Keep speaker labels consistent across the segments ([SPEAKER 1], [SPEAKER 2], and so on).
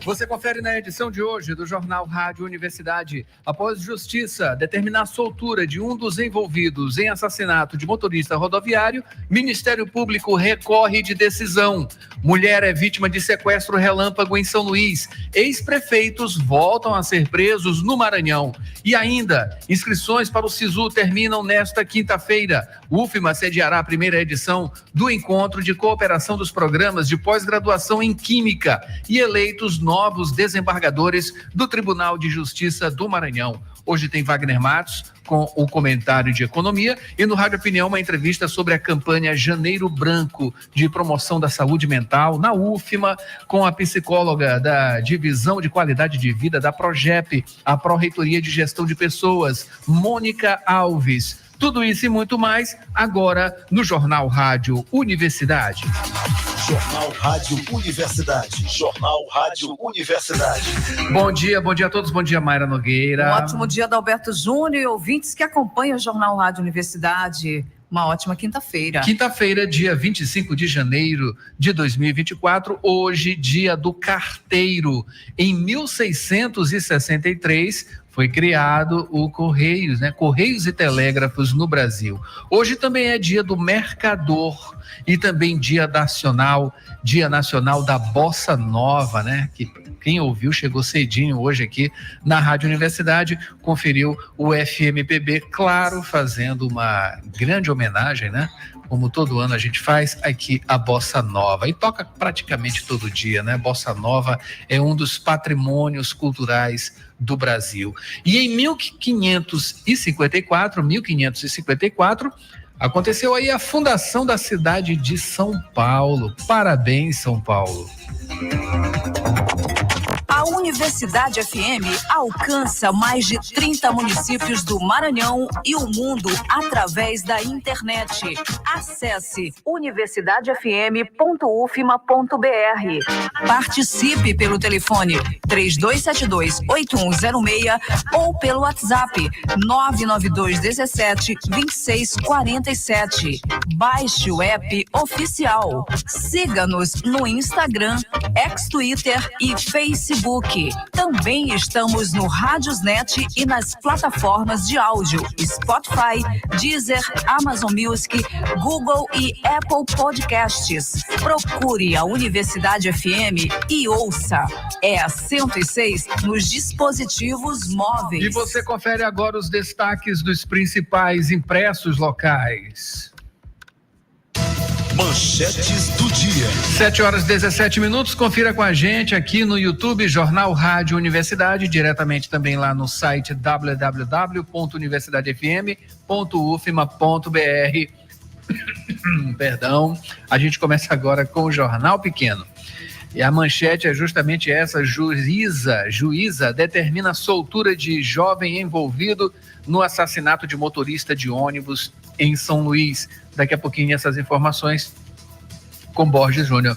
[SPEAKER 1] Você confere na edição de hoje do Jornal Rádio Universidade. Após Justiça determinar a soltura de um dos envolvidos em assassinato de motorista rodoviário, Ministério Público recorre de decisão. Mulher é vítima de sequestro relâmpago em São Luís. Ex-prefeitos voltam a ser presos no Maranhão. E ainda, inscrições para o SISU terminam nesta quinta-feira. O UFMA sediará a primeira edição do Encontro de Cooperação dos Programas de Pós-Graduação em Química e eleitos novos desembargadores do Tribunal de Justiça do Maranhão. Hoje tem Wagner Matos com o comentário de economia e no Rádio Opinião uma entrevista sobre a campanha Janeiro Branco de promoção da saúde mental na UFMA com a psicóloga da Divisão de Qualidade de Vida da PROGEP, a Pró-Reitoria de Gestão de Pessoas, Mônica Alves. Tudo isso e muito mais agora no Jornal Rádio Universidade.
[SPEAKER 2] Jornal Rádio Universidade. Jornal Rádio Universidade.
[SPEAKER 1] Bom dia a todos. Bom dia, Mayra Nogueira.
[SPEAKER 3] Um ótimo dia, Adalberto Júnior e ouvintes que acompanham o Jornal Rádio Universidade. Uma ótima quinta-feira.
[SPEAKER 1] Quinta-feira, dia 25 de janeiro de 2024, hoje, dia do carteiro. Em 1663, foi criado o Correios, Correios e Telégrafos no Brasil. Hoje também é dia do mercador e também dia nacional da Bossa Nova, que quem ouviu chegou cedinho hoje aqui na Rádio Universidade, conferiu o FMPB, claro, fazendo uma grande homenagem, como todo ano a gente faz aqui a Bossa Nova, e toca praticamente todo dia, Bossa Nova é um dos patrimônios culturais do Brasil. E em 1554, aconteceu aí a fundação da cidade de São Paulo. Parabéns, São Paulo.
[SPEAKER 3] A Universidade FM alcança mais de 30 municípios do Maranhão e o mundo através da internet. Acesse universidadefm.ufma.br. Participe pelo telefone 3272-8106 ou pelo WhatsApp 99217-2647. Baixe o app oficial. Siga-nos no Instagram, ex-Twitter e Facebook. Também estamos no Radiosnet e nas plataformas de áudio Spotify, Deezer, Amazon Music, Google e Apple Podcasts. Procure a Universidade FM e ouça. É a 106 nos dispositivos móveis.
[SPEAKER 1] E você confere agora os destaques dos principais impressos locais.
[SPEAKER 2] Manchetes do dia.
[SPEAKER 1] 7h17, confira com a gente aqui no YouTube, Jornal Rádio Universidade, diretamente também lá no site www.universidadefm.ufma.br. Perdão, a gente começa agora com o Jornal Pequeno. E a manchete é justamente essa: juíza determina a soltura de jovem envolvido no assassinato de motorista de ônibus em São Luís. Daqui a pouquinho essas informações com Borges Júnior.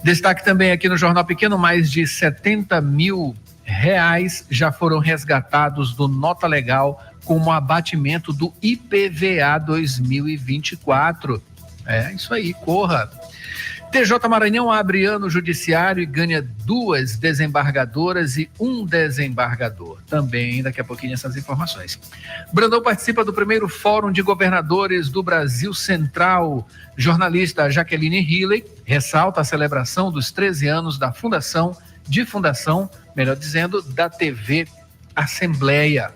[SPEAKER 1] Destaque também aqui no Jornal Pequeno: mais de R$70 mil já foram resgatados do Nota Legal como abatimento do IPVA 2024. É isso aí, corra. TJ Maranhão abre ano judiciário e ganha 2 desembargadoras e 1 desembargador. Também daqui a pouquinho essas informações. Brandão participa do primeiro Fórum de Governadores do Brasil Central. Jornalista Jaqueline Healy ressalta a celebração dos 13 anos da fundação, melhor dizendo, da TV Assembleia.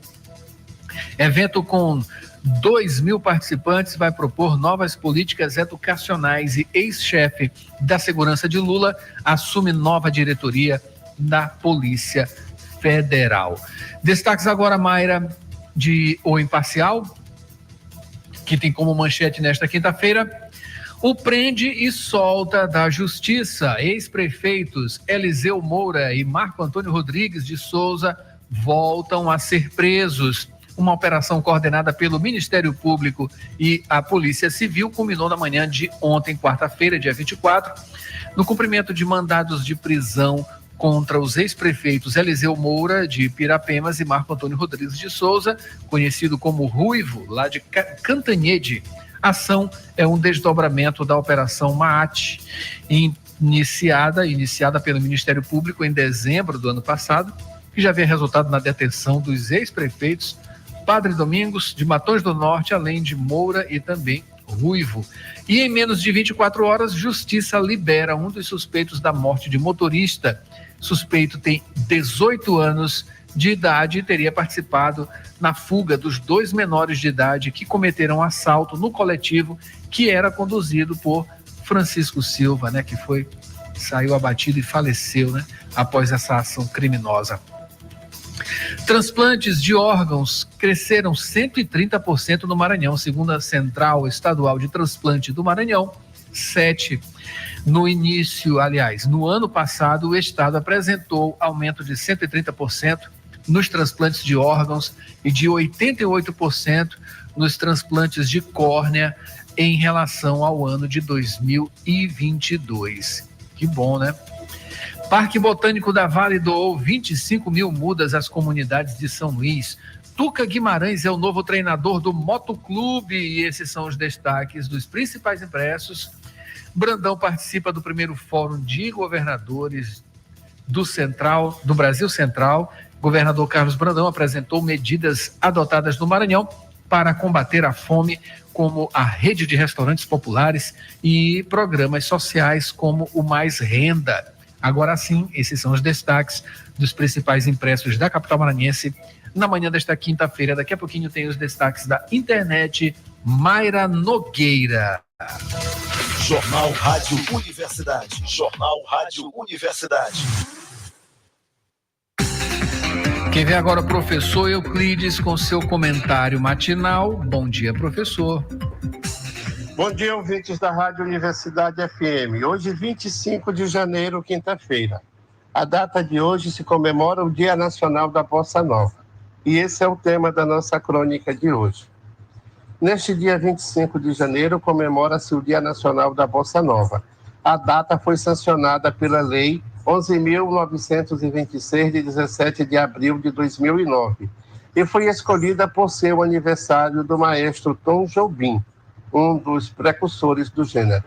[SPEAKER 1] Evento com 2.000 participantes vai propor novas políticas educacionais e ex-chefe da segurança de Lula assume nova diretoria da Polícia Federal. Destaques agora, Mayra, de O Imparcial, que tem como manchete nesta quinta-feira: o prende e solta da Justiça. Ex-prefeitos Eliseu Moura e Marco Antônio Rodrigues de Souza voltam a ser presos. Uma operação coordenada pelo Ministério Público e a Polícia Civil culminou na manhã de ontem, quarta-feira, dia 24, no cumprimento de mandados de prisão contra os ex-prefeitos Eliseu Moura, de Pirapemas, e Marco Antônio Rodrigues de Souza, conhecido como Ruivo, lá de Cantanhede. A ação é um desdobramento da Operação Maate, iniciada pelo Ministério Público em dezembro do ano passado, que já havia resultado na detenção dos ex-prefeitos Padre Domingos, de Matões do Norte, além de Moura e também Ruivo. E em menos de 24 horas, Justiça libera um dos suspeitos da morte de motorista. Suspeito tem 18 anos de idade e teria participado na fuga dos 2 menores de idade que cometeram assalto no coletivo que era conduzido por Francisco Silva, né, que saiu abatido e faleceu, né, após essa ação criminosa. Transplantes de órgãos cresceram 130% no Maranhão, segundo a Central Estadual de Transplante do Maranhão, 7. No ano passado, o estado apresentou aumento de 130% nos transplantes de órgãos e de 88% nos transplantes de córnea em relação ao ano de 2022. Que bom, né? Parque Botânico da Vale doou 25 mil mudas às comunidades de São Luís. Tuca Guimarães é o novo treinador do Motoclube e esses são os destaques dos principais impressos. Brandão participa do primeiro Fórum de Governadores do Brasil Central. Governador Carlos Brandão apresentou medidas adotadas no Maranhão para combater a fome, como a rede de restaurantes populares e programas sociais como o Mais Renda. Agora sim, esses são os destaques dos principais impressos da capital maranhense na manhã desta quinta-feira. Daqui a pouquinho tem os destaques da internet. Mayra Nogueira.
[SPEAKER 2] Jornal Rádio Universidade. Jornal Rádio Universidade.
[SPEAKER 1] Quem vem agora é o professor Euclides com seu comentário matinal. Bom dia, professor.
[SPEAKER 4] Bom dia, ouvintes da Rádio Universidade FM. Hoje, 25 de janeiro, quinta-feira. A data de hoje se comemora o Dia Nacional da Bossa Nova. E esse é o tema da nossa crônica de hoje. Neste dia 25 de janeiro, comemora-se o Dia Nacional da Bossa Nova. A data foi sancionada pela Lei 11.926, de 17 de abril de 2009, e foi escolhida por ser o aniversário do maestro Tom Jobim, um dos precursores do gênero.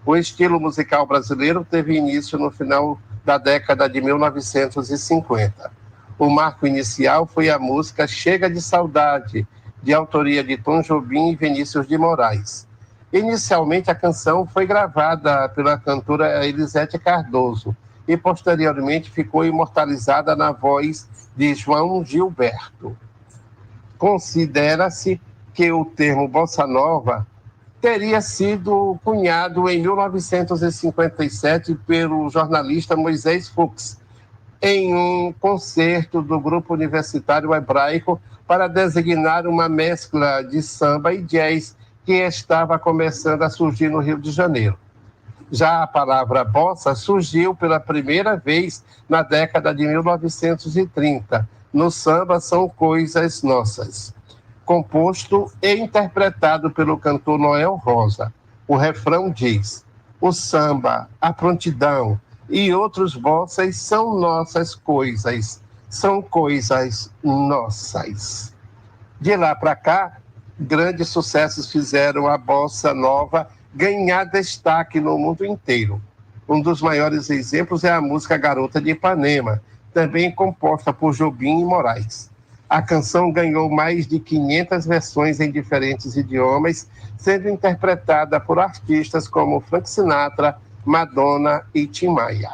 [SPEAKER 4] O estilo musical brasileiro teve início no final da década de 1950. O marco inicial foi a música Chega de Saudade, de autoria de Tom Jobim e Vinícius de Moraes. Inicialmente, a canção foi gravada pela cantora Elisete Cardoso e, posteriormente, ficou imortalizada na voz de João Gilberto. Considera-se que o termo Bossa Nova teria sido cunhado em 1957 pelo jornalista Moisés Fux, em um concerto do grupo universitário hebraico para designar uma mescla de samba e jazz que estava começando a surgir no Rio de Janeiro. Já a palavra bossa surgiu pela primeira vez na década de 1930, no samba São Coisas Nossas, composto e interpretado pelo cantor Noel Rosa. O refrão diz: o samba, a prontidão e outros bossas são nossas coisas, são coisas nossas. De lá para cá, grandes sucessos fizeram a bossa nova ganhar destaque no mundo inteiro. Um dos maiores exemplos é a música Garota de Ipanema, também composta por Jobim e Moraes. A canção ganhou mais de 500 versões em diferentes idiomas, sendo interpretada por artistas como Frank Sinatra, Madonna e Tim Maia.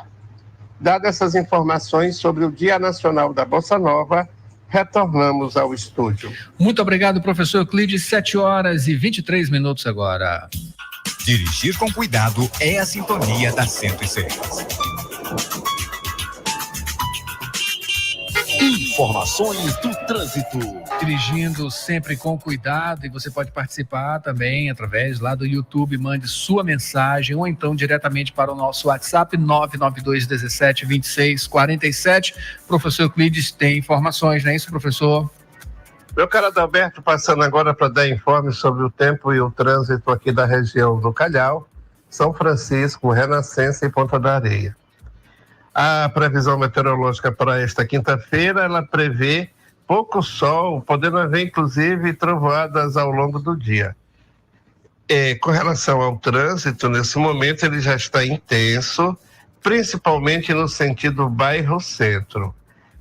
[SPEAKER 4] Dadas essas informações sobre o Dia Nacional da Bossa Nova, retornamos ao estúdio.
[SPEAKER 1] Muito obrigado, professor Euclides. 7h23 agora.
[SPEAKER 5] Dirigir com cuidado é a sintonia da 106.
[SPEAKER 2] Informações do trânsito.
[SPEAKER 1] Dirigindo sempre com cuidado, e você pode participar também através lá do YouTube, mande sua mensagem ou então diretamente para o nosso WhatsApp 992172647. Professor Euclides tem informações, não é isso, professor?
[SPEAKER 4] Meu caro Adalberto, passando agora para dar informes sobre o tempo e o trânsito aqui da região do Calhau, São Francisco, Renascença e Ponta da Areia. A previsão meteorológica para esta quinta-feira, ela prevê pouco sol, podendo haver inclusive trovoadas ao longo do dia. Com relação ao trânsito, nesse momento ele já está intenso, principalmente no sentido bairro-centro.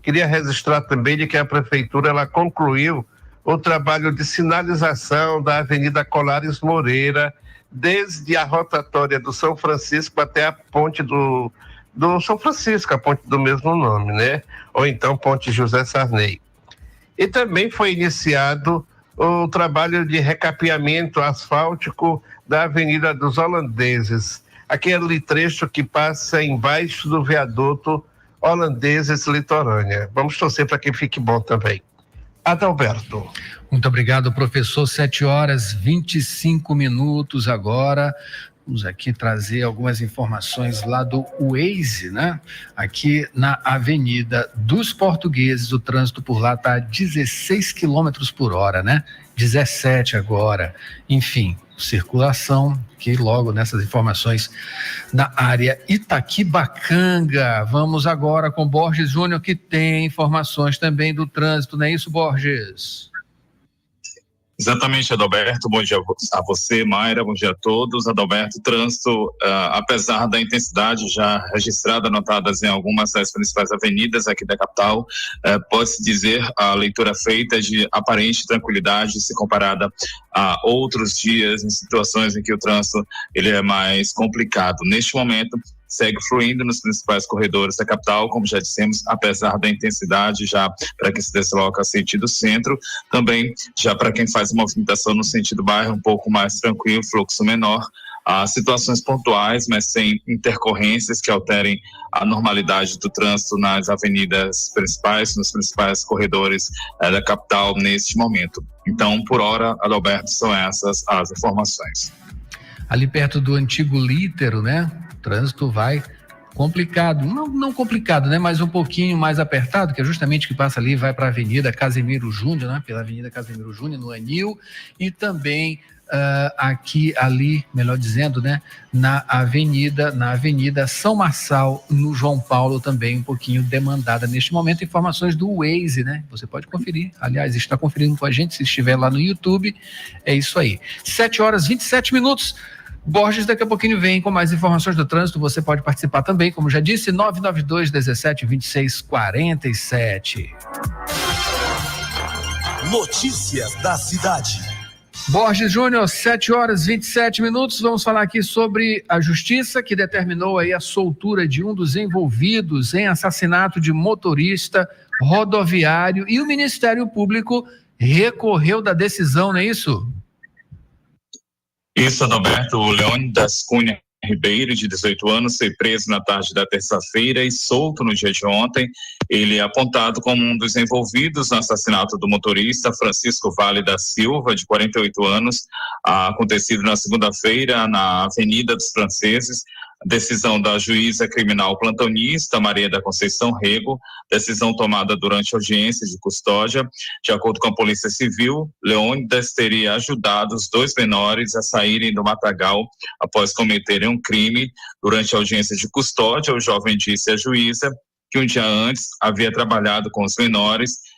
[SPEAKER 4] Queria registrar também de que a prefeitura ela concluiu o trabalho de sinalização da Avenida Colares Moreira, desde a rotatória do São Francisco até a ponte do São Francisco, a ponte do mesmo nome, né? Ou então ponte José Sarney. E também foi iniciado o trabalho de recapeamento asfáltico da Avenida dos Holandeses, aquele trecho que passa embaixo do viaduto Holandeses Litorânea. Vamos torcer para que fique bom também. Adalberto.
[SPEAKER 1] Muito obrigado, professor. 7h25 agora. Vamos aqui trazer algumas informações lá do Waze, né? Aqui na Avenida dos Portugueses, o trânsito por lá está a 16 km/h, né? 17 agora. Enfim, circulação, que logo nessas informações na área Itaquibacanga. Vamos agora com Borges Júnior, que tem informações também do trânsito, não é isso, Borges?
[SPEAKER 6] Exatamente, Adalberto. Bom dia a você, Mayra. Bom dia a todos. Adalberto, trânsito, apesar da intensidade já registrada, anotadas em algumas das principais avenidas aqui da capital, pode-se dizer a leitura feita de aparente tranquilidade se comparada a outros dias em situações em que o trânsito ele é mais complicado. Neste momento, segue fluindo nos principais corredores da capital, como já dissemos, apesar da intensidade já para quem se desloca sentido centro, também já para quem faz movimentação no sentido bairro, um pouco mais tranquilo, fluxo menor. Há situações pontuais, mas sem intercorrências que alterem a normalidade do trânsito nas avenidas principais, nos principais corredores da capital neste momento. Então, por hora, Adalberto, são essas as informações.
[SPEAKER 1] Ali perto do antigo Lítero, né? O trânsito vai complicado, não complicado, né? Mas um pouquinho mais apertado, que é justamente que passa ali, vai para a Avenida Casimiro Júnior, né? Pela Avenida Casimiro Júnior, no Anil, e também aqui, ali, melhor dizendo, né? Na Avenida São Marçal, no João Paulo, também um pouquinho demandada neste momento. Informações do Waze, né? Você pode conferir, aliás, está conferindo com a gente, se estiver lá no YouTube, é isso aí. 7h27. Borges daqui a pouquinho vem com mais informações do trânsito. Você pode participar também, como já disse, 992-17-26-47.
[SPEAKER 2] Notícias da cidade.
[SPEAKER 1] Borges Júnior, 7h27. Vamos falar aqui sobre a justiça que determinou aí a soltura de um dos envolvidos em assassinato de motorista rodoviário, e o Ministério Público recorreu da decisão, não é isso?
[SPEAKER 6] Isso, Adalberto. O Leônidas Cunha Ribeiro, de 18 anos, foi preso na tarde da terça-feira e solto no dia de ontem. Ele é apontado como um dos envolvidos no assassinato do motorista Francisco Vale da Silva, de 48 anos, acontecido na segunda-feira na Avenida dos Franceses. Decisão da juíza criminal plantonista Maria da Conceição Rego, decisão tomada durante audiência de custódia. De acordo com a Polícia Civil, Leônidas teria ajudado os dois menores a saírem do matagal após cometerem um crime. Durante a audiência de custódia, o jovem disse à juíza que um dia antes havia trabalhado com os menores.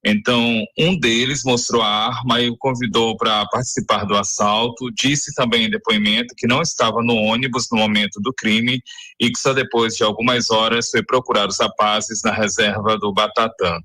[SPEAKER 6] Então, um deles mostrou a arma e o convidou para participar do assalto. Disse também em depoimento que não estava no ônibus no momento do crime e que só depois de algumas horas foi procurar os rapazes na reserva do Batatã.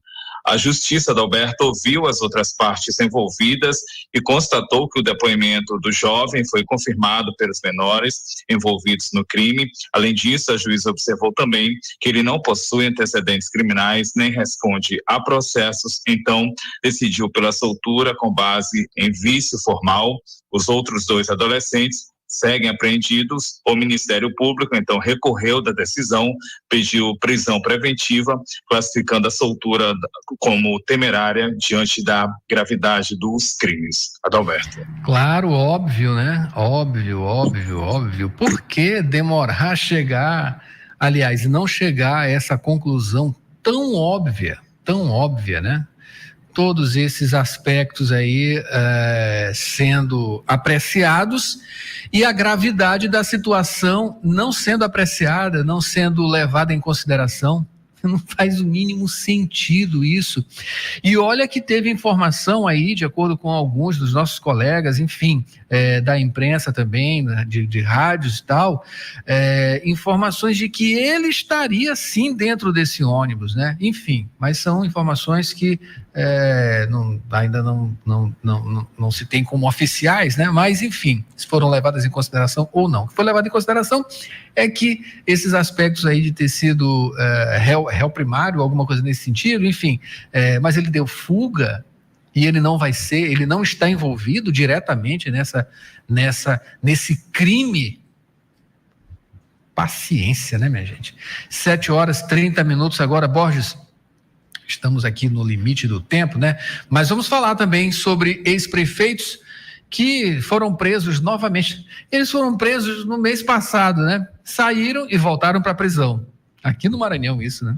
[SPEAKER 6] A Justiça, Adalberto, ouviu as outras partes envolvidas e constatou que o depoimento do jovem foi confirmado pelos menores envolvidos no crime. Além disso, a juíza observou também que ele não possui antecedentes criminais nem responde a processos, então decidiu pela soltura com base em vício formal. Os outros dois adolescentes seguem apreendidos. O Ministério Público, então, recorreu da decisão, pediu prisão preventiva, classificando a soltura como temerária diante da gravidade dos crimes. Adalberto.
[SPEAKER 1] Claro, óbvio, né? Óbvio. Por que demorar a chegar, aliás, não chegar a essa conclusão tão óbvia, né? todos esses aspectos aí sendo apreciados e a gravidade da situação não sendo apreciada, não sendo levada em consideração. Não faz o mínimo sentido isso. E olha que teve informação aí, de acordo com alguns dos nossos colegas, enfim, da imprensa também, de rádios e tal, informações de que ele estaria sim dentro desse ônibus, né? Enfim, mas são informações que ainda não se tem como oficiais, né? Mas enfim, se foram levadas em consideração ou não. O que foi levado em consideração é que esses aspectos aí de ter sido réu primário, alguma coisa nesse sentido, enfim, mas ele deu fuga e ele não está envolvido diretamente nesse crime. Paciência, né, minha gente? 7h30 agora, Borges. Estamos aqui no limite do tempo, né? Mas vamos falar também sobre ex-prefeitos que foram presos novamente. Eles foram presos no mês passado, né? Saíram e voltaram para a prisão. Aqui no Maranhão, isso, né?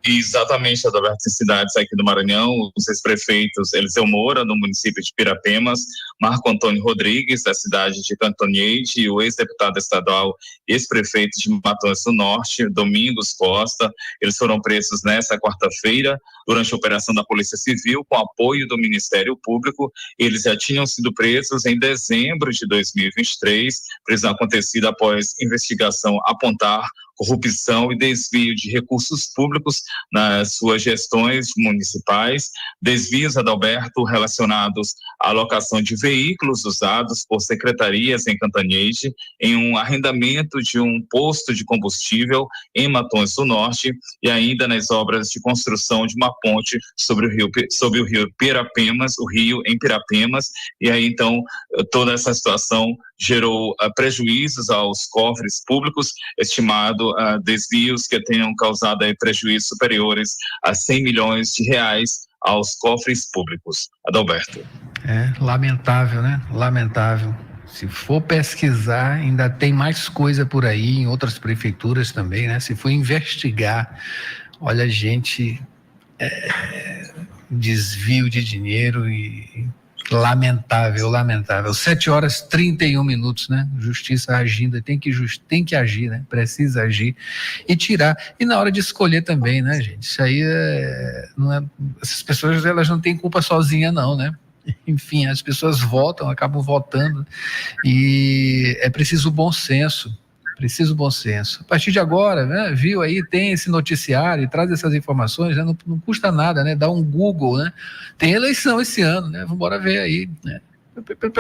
[SPEAKER 6] Exatamente, Adalberto, em cidades aqui do Maranhão, os ex-prefeitos Eliseu Moura, no município de Pirapemas, Marco Antônio Rodrigues, da cidade de Cantonhede, e o ex-deputado estadual, ex-prefeito de Matões do Norte, Domingos Costa, eles foram presos nessa quarta-feira, durante a operação da Polícia Civil, com apoio do Ministério Público. Eles já tinham sido presos em dezembro de 2023, prisão acontecida após investigação apontar corrupção e desvio de recursos públicos nas suas gestões municipais, desvios, Adalberto, relacionados à alocação de veículos usados por secretarias em Cantanhede, em um arrendamento de um posto de combustível em Matões do Norte e ainda nas obras de construção de uma ponte sobre o rio Pirapemas, o rio em Pirapemas, e aí então toda essa situação gerou prejuízos aos cofres públicos, estimado desvios que tenham causado aí prejuízos superiores a 100 milhões de reais aos cofres públicos. Adalberto.
[SPEAKER 1] Lamentável, né? Lamentável. Se for pesquisar, ainda tem mais coisa por aí, em outras prefeituras também, né? Se for investigar, olha, gente, desvio de dinheiro e lamentável. 7h31, né? Justiça agindo, tem que agir, né? Precisa agir e tirar. E na hora de escolher também, né, gente? Isso aí essas pessoas, elas não têm culpa sozinha, não, né? Enfim, as pessoas acabam votando e é preciso bom senso. A partir de agora, né, viu aí, tem esse noticiário e traz essas informações, né, não custa nada, né, dá um Google, né, tem eleição esse ano, né, vamos embora ver aí, né,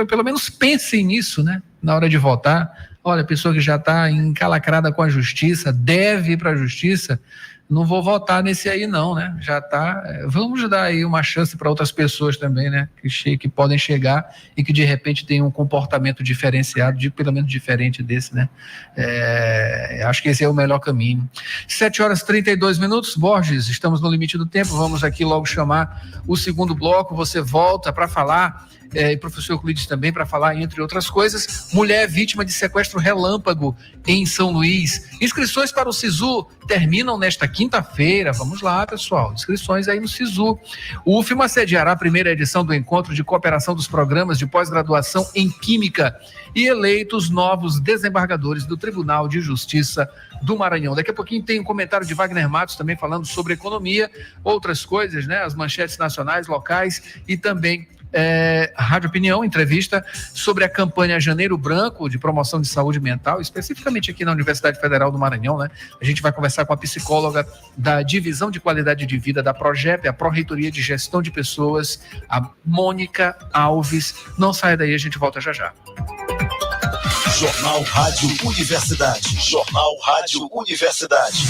[SPEAKER 1] pelo menos pensem nisso, né, na hora de votar. Olha, a pessoa que já está encalacrada com a justiça, deve ir para a justiça, não vou votar nesse aí não, né? Já tá. Vamos dar aí uma chance para outras pessoas também, né? Que podem chegar e que de repente tem um comportamento diferenciado, pelo menos diferente desse, né? Acho que esse é o melhor caminho. 7h32, Borges, estamos no limite do tempo. Vamos aqui logo chamar o segundo bloco. Você volta para falar. E professor Euclides também, para falar, entre outras coisas, mulher vítima de sequestro relâmpago em São Luís. Inscrições para o SISU terminam nesta quinta-feira. Vamos lá, pessoal, inscrições aí no SISU. O UFMA sediará a primeira edição do encontro de cooperação dos programas de pós-graduação em Química e eleitos novos desembargadores do Tribunal de Justiça do Maranhão. Daqui a pouquinho tem um comentário de Wagner Matos também falando sobre economia, outras coisas, né? As manchetes nacionais, locais e também Rádio Opinião, entrevista sobre a campanha Janeiro Branco de promoção de saúde mental, especificamente aqui na Universidade Federal do Maranhão, né? A gente vai conversar com a psicóloga da Divisão de Qualidade de Vida da PROGEP, a Pró-Reitoria de Gestão de Pessoas, a Mônica Alves. Não saia daí, a gente volta já já.
[SPEAKER 2] Jornal Rádio Universidade. Jornal Rádio Universidade.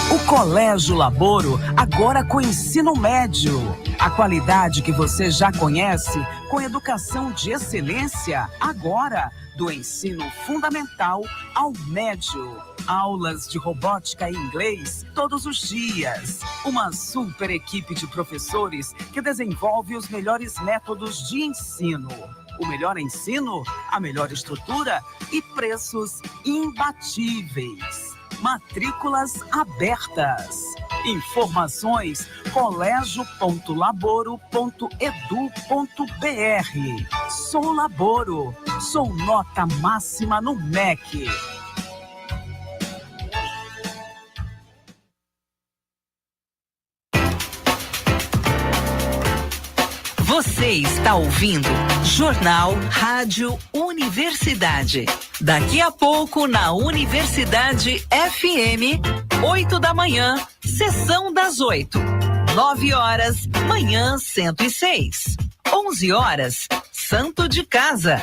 [SPEAKER 3] O Colégio Laboro, agora com ensino médio. A qualidade que você já conhece, com educação de excelência, agora do ensino fundamental ao médio. Aulas de robótica e inglês todos os dias. Uma super equipe de professores que desenvolve os melhores métodos de ensino. O melhor ensino, a melhor estrutura e preços imbatíveis. Matrículas abertas. Informações colégio.laboro.edu.br. Sou Laboro. Sou nota máxima no MEC. Você está ouvindo Jornal Rádio Universidade. Daqui a pouco na Universidade FM, 8 da manhã, sessão das 8. 9 horas, manhã 106. 11 horas, Santo de Casa.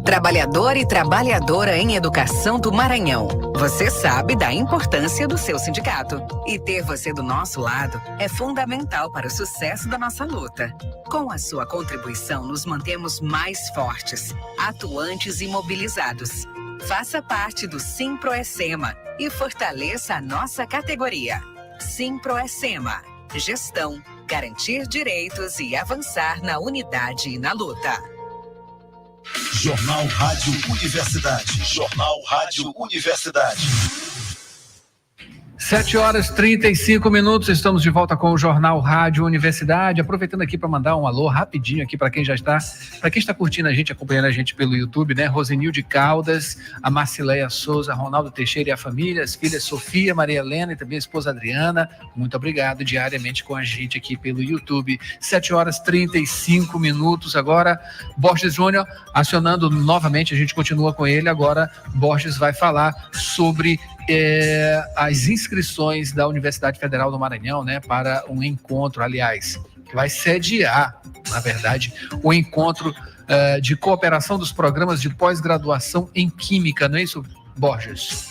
[SPEAKER 3] Trabalhador e trabalhadora em educação do Maranhão. Você sabe da importância do seu sindicato. E ter você do nosso lado é fundamental para o sucesso da nossa luta. Com a sua contribuição, nos mantemos mais fortes, atuantes e mobilizados. Faça parte do Simproecema e fortaleça a nossa categoria. Simproecema. Gestão, garantir direitos e avançar na unidade e na luta.
[SPEAKER 2] Jornal Rádio Universidade. Jornal Rádio Universidade.
[SPEAKER 1] 7 horas 35 minutos, estamos de volta com o Jornal Rádio Universidade, aproveitando aqui para mandar um alô rapidinho aqui para quem está curtindo a gente, acompanhando a gente pelo YouTube, né? Rosenilde Caldas, a Marcileia Souza, Ronaldo Teixeira e a família, as filhas Sofia, Maria Helena e também a esposa Adriana, muito obrigado diariamente com a gente aqui pelo YouTube. 7 horas 35 minutos agora, Borges Júnior acionando novamente, a gente continua com ele, agora Borges vai falar sobre as inscrições da Universidade Federal do Maranhão, né, para um encontro, aliás, que vai sediar, na verdade, o encontro de cooperação dos programas de pós-graduação em Química, não é isso, Borges?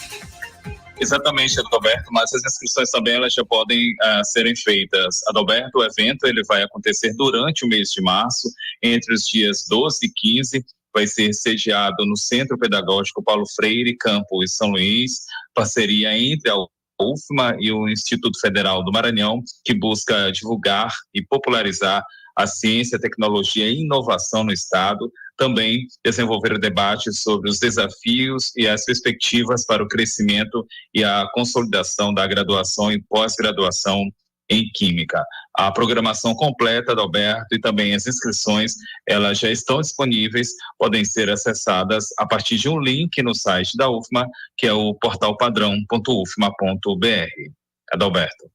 [SPEAKER 6] Exatamente, Adalberto, mas as inscrições também elas já podem serem feitas. Adalberto, o evento ele vai acontecer durante o mês de março, entre os dias 12 e 15, vai ser sediado no Centro Pedagógico Paulo Freire, Campus São Luís, parceria entre a UFMA e o Instituto Federal do Maranhão, que busca divulgar e popularizar a ciência, tecnologia e inovação no Estado, também desenvolver debates sobre os desafios e as perspectivas para o crescimento e a consolidação da graduação e pós-graduação em Química. A programação completa do Alberto e também as inscrições, elas já estão disponíveis, podem ser acessadas a partir de um link no site da UFMA, que é o portalpadrão.ufma.br. Adalberto.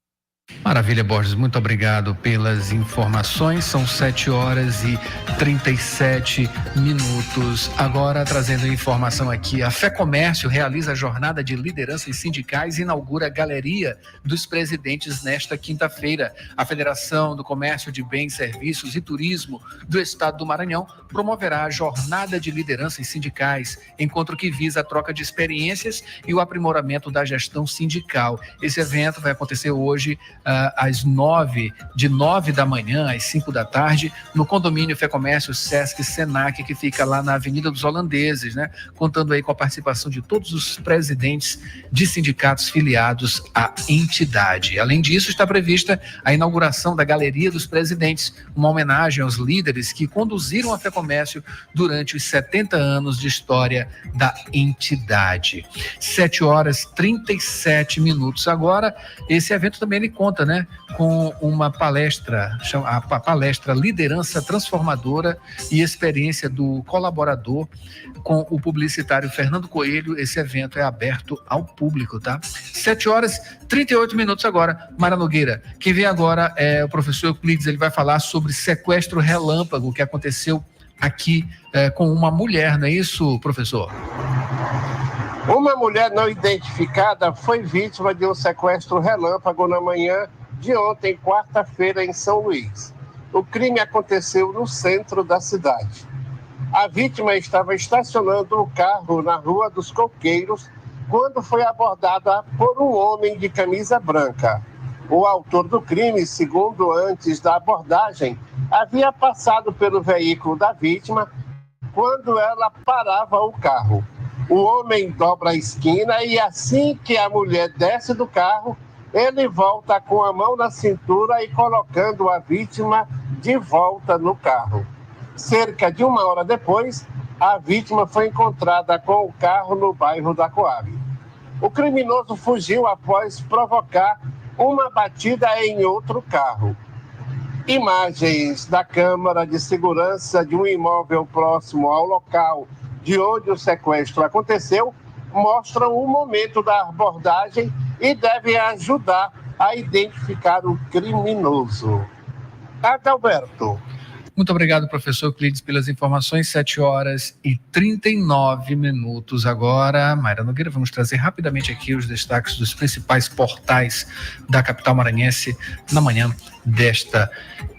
[SPEAKER 1] Maravilha, Borges, muito obrigado pelas informações, são 7 horas e 37 minutos. Agora, trazendo informação aqui, a FEComércio realiza a jornada de lideranças sindicais e inaugura a Galeria dos Presidentes nesta quinta-feira. A Federação do Comércio de Bens, Serviços e Turismo do Estado do Maranhão promoverá a jornada de lideranças sindicais, encontro que visa a troca de experiências e o aprimoramento da gestão sindical. Esse evento vai acontecer hoje, às 9 da manhã às 5 da tarde, no condomínio FEComércio Sesc Senac, que fica lá na Avenida dos Holandeses, né? Contando aí com a participação de todos os presidentes de sindicatos filiados à entidade. Além disso, está prevista a inauguração da Galeria dos Presidentes, uma homenagem aos líderes que conduziram a FEComércio durante os 70 anos de história da entidade. 7 horas 37 minutos. Agora, esse evento também ele conta, né, com uma palestra, a palestra Liderança Transformadora e Experiência do Colaborador, com o publicitário Fernando Coelho. Esse evento é aberto ao público, tá? 7 horas 38 minutos agora. Mara Nogueira, quem vem agora é o professor Euclides, ele vai falar sobre sequestro relâmpago que aconteceu aqui com uma mulher, não é isso, professor?
[SPEAKER 4] Uma mulher não identificada foi vítima de um sequestro relâmpago na manhã de ontem, quarta-feira, em São Luís. O crime aconteceu no centro da cidade. A vítima estava estacionando o carro na Rua dos Coqueiros quando foi abordada por um homem de camisa branca. O autor do crime, segundo antes da abordagem, havia passado pelo veículo da vítima quando ela parava o carro. O homem dobra a esquina e assim que a mulher desce do carro, ele volta com a mão na cintura e colocando a vítima de volta no carro. Cerca de 1 hora depois, a vítima foi encontrada com o carro no bairro da Coab. O criminoso fugiu após provocar uma batida em outro carro. Imagens da câmara de segurança de um imóvel próximo ao local de onde o sequestro aconteceu mostram o momento da abordagem e devem ajudar a identificar o criminoso. Adalberto.
[SPEAKER 1] Muito obrigado, professor Euclides, pelas informações. 7h39 agora. Mayra Nogueira, vamos trazer rapidamente aqui os destaques dos principais portais da capital maranhense na manhã desta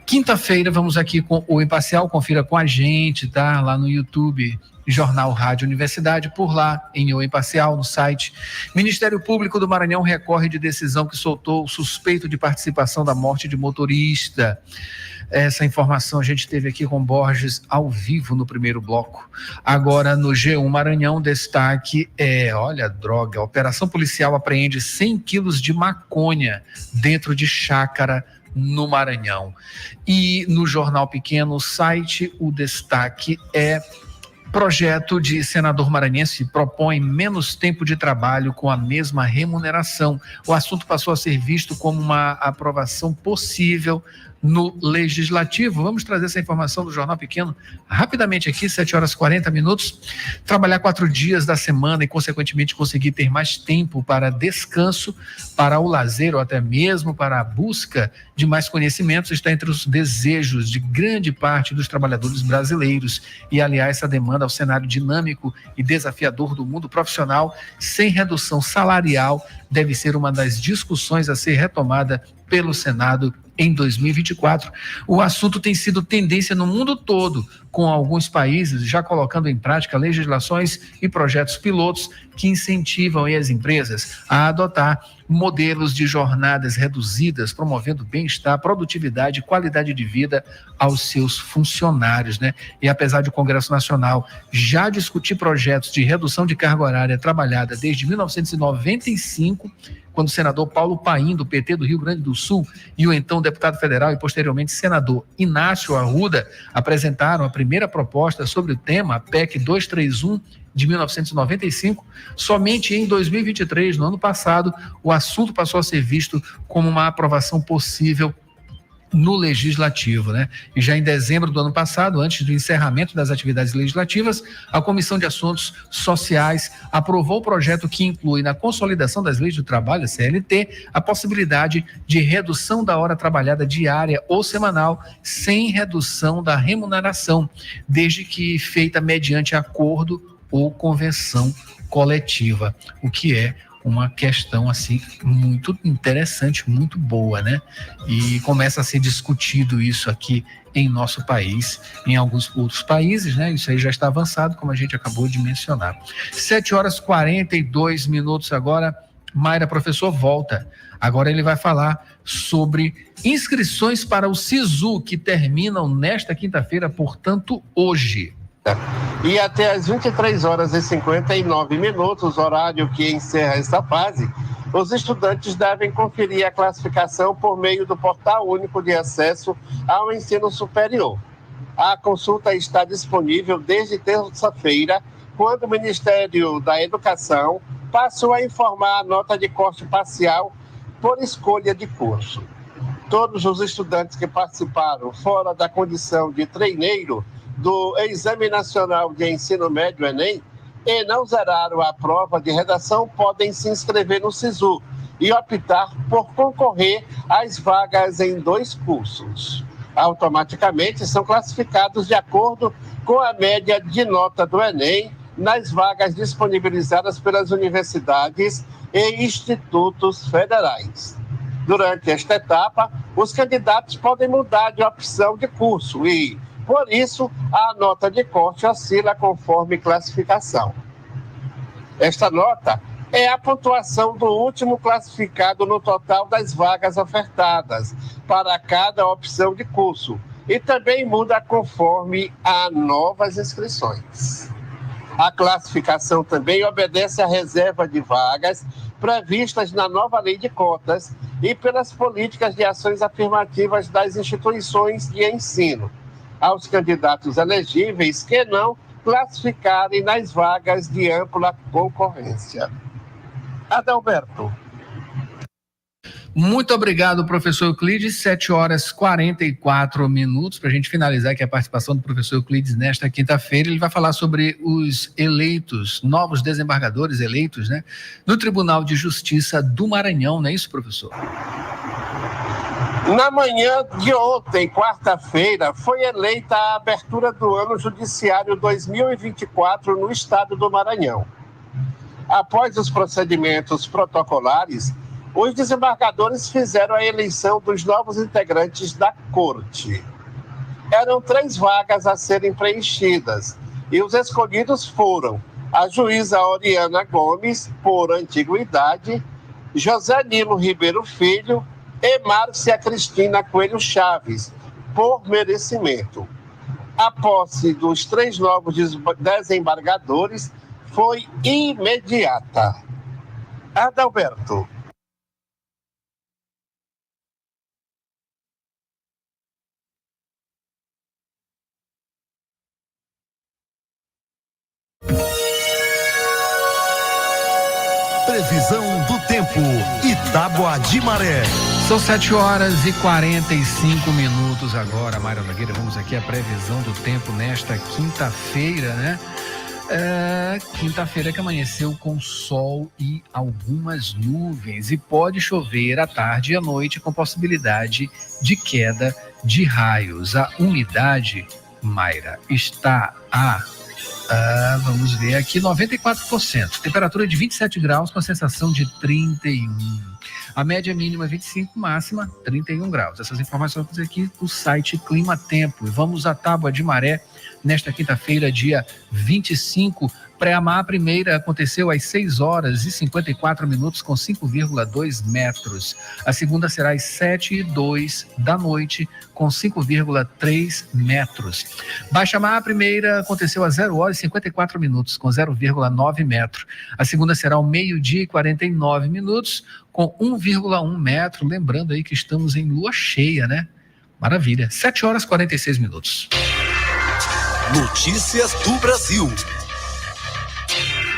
[SPEAKER 1] quinta-feira. Vamos aqui com o Imparcial, confira com a gente, tá? Lá no YouTube, Jornal Rádio Universidade, por lá, em O Imparcial, no site. Ministério Público do Maranhão recorre de decisão que soltou o suspeito de participação da morte de motorista. Essa informação a gente teve aqui com Borges ao vivo no primeiro bloco. Agora no G1 Maranhão, destaque olha, droga, a operação policial apreende 100 quilos de maconha dentro de chácara no Maranhão. E no Jornal Pequeno, o site, o destaque é: projeto de senador maranhense propõe menos tempo de trabalho com a mesma remuneração. O assunto passou a ser visto como uma aprovação possível no Legislativo. Vamos trazer essa informação do Jornal Pequeno rapidamente aqui, 7h40. Trabalhar 4 dias da semana e, consequentemente, conseguir ter mais tempo para descanso, para o lazer ou até mesmo para a busca de mais conhecimentos está entre os desejos de grande parte dos trabalhadores brasileiros. E, aliás, essa demanda ao cenário dinâmico e desafiador do mundo profissional, sem redução salarial, deve ser uma das discussões a ser retomada pelo Senado em 2024. O assunto tem sido tendência no mundo todo, com alguns países já colocando em prática legislações e projetos pilotos que incentivam as empresas a adotar modelos de jornadas reduzidas, promovendo bem-estar, produtividade e qualidade de vida aos seus funcionários, né? E apesar de o Congresso Nacional já discutir projetos de redução de carga horária trabalhada desde 1995, quando o senador Paulo Paim, do PT do Rio Grande do Sul, e o então deputado federal e posteriormente senador Inácio Arruda apresentaram a primeira proposta sobre o tema, a PEC 231 de 1995, somente em 2023, no ano passado, o assunto passou a ser visto como uma aprovação possível no Legislativo, né? E já em dezembro do ano passado, antes do encerramento das atividades legislativas, a Comissão de Assuntos Sociais aprovou o projeto que inclui na consolidação das leis do trabalho, a CLT, a possibilidade de redução da hora trabalhada diária ou semanal, sem redução da remuneração, desde que feita mediante acordo ou convenção coletiva, o que é uma questão assim muito interessante, muito boa, né? E começa a ser discutido isso aqui em nosso país, em alguns outros países, né? Isso aí já está avançado, como a gente acabou de mencionar. 7h42 agora. Mayra, professor, volta. Agora ele vai falar sobre inscrições para o SISU, que terminam nesta quinta-feira, portanto, hoje.
[SPEAKER 4] E até às 23h59, horário que encerra esta fase, os estudantes devem conferir a classificação por meio do Portal Único de Acesso ao Ensino Superior. A consulta está disponível desde terça-feira, quando o Ministério da Educação passou a informar a nota de corte parcial por escolha de curso. Todos os estudantes que participaram fora da condição de treineiro do Exame Nacional de Ensino Médio, Enem, e não zeraram a prova de redação podem se inscrever no SISU e optar por concorrer às vagas em 2 cursos. Automaticamente são classificados de acordo com a média de nota do Enem nas vagas disponibilizadas pelas universidades e institutos federais. Durante esta etapa, os candidatos podem mudar de opção de curso e, por isso, a nota de corte oscila conforme classificação. Esta nota é a pontuação do último classificado no total das vagas ofertadas para cada opção de curso e também muda conforme a novas inscrições. A classificação também obedece à reserva de vagas previstas na nova lei de cotas e pelas políticas de ações afirmativas das instituições de ensino. Aos candidatos elegíveis que não classificarem nas vagas de ampla concorrência. Adalberto.
[SPEAKER 1] Muito obrigado, professor Euclides. 7h44 para a gente finalizar aqui a participação do professor Euclides nesta quinta-feira. Ele vai falar sobre os eleitos, novos desembargadores eleitos, né, no Tribunal de Justiça do Maranhão, não é isso, professor?
[SPEAKER 4] Na manhã de ontem, quarta-feira, foi eleita a abertura do ano judiciário 2024 no estado do Maranhão. Após os procedimentos protocolares, os desembargadores fizeram a eleição dos novos integrantes da corte. Eram 3 vagas a serem preenchidas e os escolhidos foram a juíza Oriana Gomes, por antiguidade, José Nilo Ribeiro Filho e Márcia Cristina Coelho Chaves, por merecimento. A posse dos 3 novos desembargadores foi imediata. Adalberto.
[SPEAKER 2] Previsão do tempo, Itágua de Maré.
[SPEAKER 1] São 7h45 agora, Mayra Nogueira. Vamos aqui à previsão do tempo nesta quinta-feira, né? Quinta-feira que amanheceu com sol e algumas nuvens e pode chover à tarde e à noite com possibilidade de queda de raios. A umidade, Mayra, está vamos ver aqui, 94%. Temperatura de 27 graus com a sensação de 31. A média mínima 25, máxima 31 graus. Essas informações aqui do site Clima Tempo. E vamos à tábua de maré nesta quinta-feira, dia 25. Pré-amar, a primeira aconteceu às 6h54 com 5,2 metros. A segunda será às 7h02 da noite com 5,3 metros. Baixa-mar, a primeira aconteceu às 0h54 com 0,9 metro. A segunda será ao 12h49 com 1,1 metro. Lembrando aí que estamos em lua cheia, né? Maravilha. 7h46.
[SPEAKER 2] Notícias do Brasil.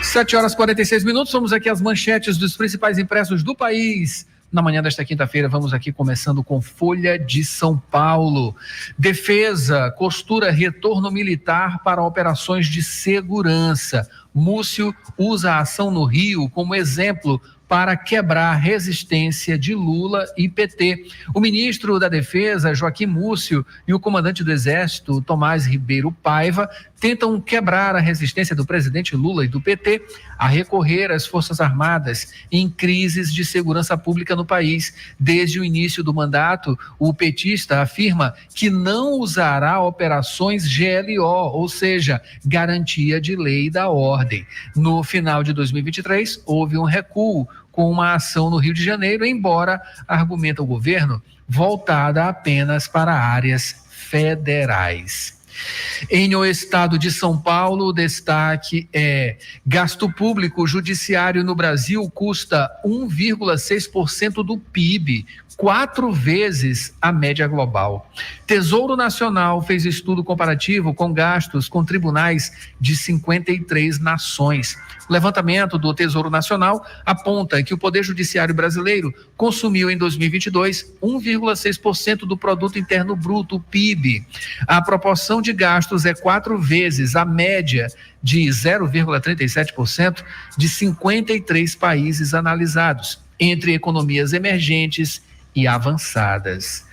[SPEAKER 1] 7h46, vamos aqui às manchetes dos principais impressos do país. Na manhã desta quinta-feira, vamos aqui começando com Folha de São Paulo. Defesa costura retorno militar para operações de segurança. Múcio usa a ação no Rio como exemplo para quebrar resistência de Lula e PT. O ministro da Defesa, Joaquim Múcio, e o comandante do Exército, Tomás Ribeiro Paiva, tentam quebrar a resistência do presidente Lula e do PT a recorrer às Forças Armadas em crises de segurança pública no país. Desde o início do mandato, o petista afirma que não usará operações GLO, ou seja, Garantia de Lei e da Ordem. No final de 2023, houve um recuo com uma ação no Rio de Janeiro, embora, argumenta o governo, voltada apenas para áreas federais. Em o estado de São Paulo, o destaque é: gasto público judiciário no Brasil custa 1,6% do PIB, 4 vezes a média global. Tesouro Nacional fez estudo comparativo com gastos com tribunais de 53 nações. O levantamento do Tesouro Nacional aponta que o Poder Judiciário brasileiro consumiu em 2022 1,6% do Produto Interno Bruto, PIB. A proporção de gastos é 4 vezes a média de 0,37% de 53 países analisados, entre economias emergentes e avançadas.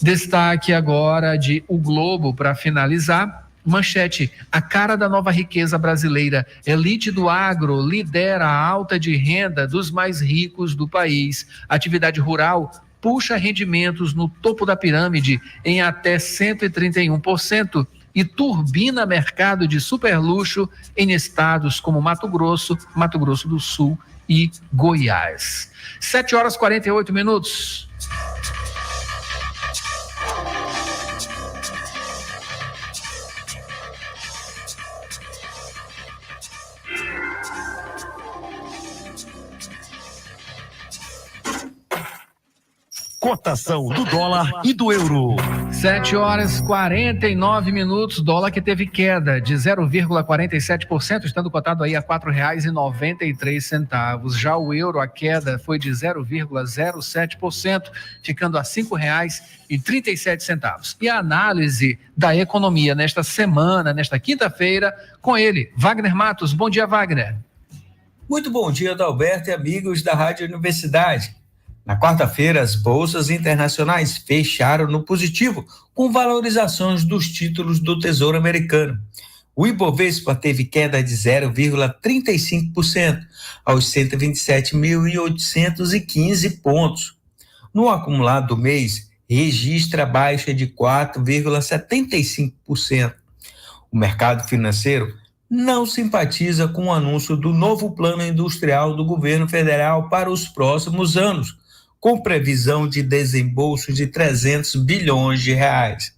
[SPEAKER 1] Destaque agora de O Globo para finalizar. Manchete: a cara da nova riqueza brasileira. Elite do agro lidera a alta de renda dos mais ricos do país. Atividade rural puxa rendimentos no topo da pirâmide em até 131% e turbina mercado de superluxo em estados como Mato Grosso do Sul e Goiás. 7h48.
[SPEAKER 2] Cotação do dólar e do euro.
[SPEAKER 1] 7h49, dólar que teve queda de 0,47%, estando cotado aí a R$ 4,93. Já o euro, a queda foi de 0,07%, ficando a R$ 5,37. E a análise da economia nesta semana, nesta quinta-feira, com ele, Wagner Matos. Bom dia, Wagner.
[SPEAKER 7] Muito bom dia, Adalberto e amigos da Rádio Universidade. Na quarta-feira, as bolsas internacionais fecharam no positivo, com valorizações dos títulos do Tesouro Americano. O Ibovespa teve queda de 0,35% aos 127.815 pontos. No acumulado do mês, registra baixa de 4,75%. O mercado financeiro não simpatiza com o anúncio do novo plano industrial do governo federal para os próximos anos, com previsão de desembolso de 300 bilhões de reais.